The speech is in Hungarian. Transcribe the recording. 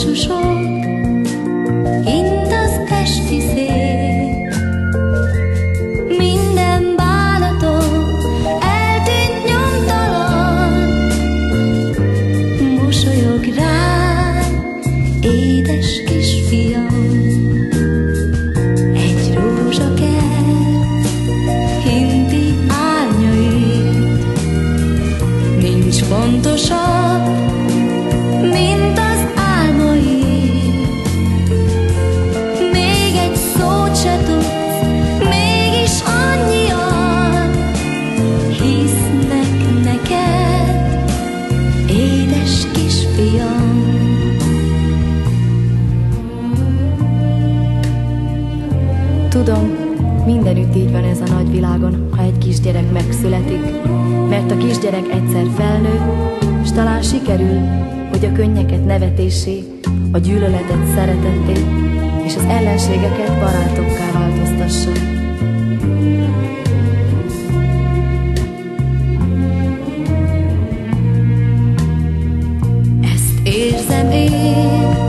susog, kint az esti szél. Minden bánatom eltűnt nyomtalan, mosolyog rám, édes kisfiam. Egy rózsakert hinti árnyait, nincs fontosabb, mint az álmaid. Még egy szót se tudsz, mégis annyian hisznek neked, édes kisfiam. Tudom, mindenütt így van ez a nagyvilágon, ha egy kisgyerek megszületik, mert a kisgyerek egyszer felnő, s talán sikerül, hogy a könnyeket nevetéssé, a gyűlöletet szeretetté, és az ellenségeket barátokká változtassa. Ezt érzem én,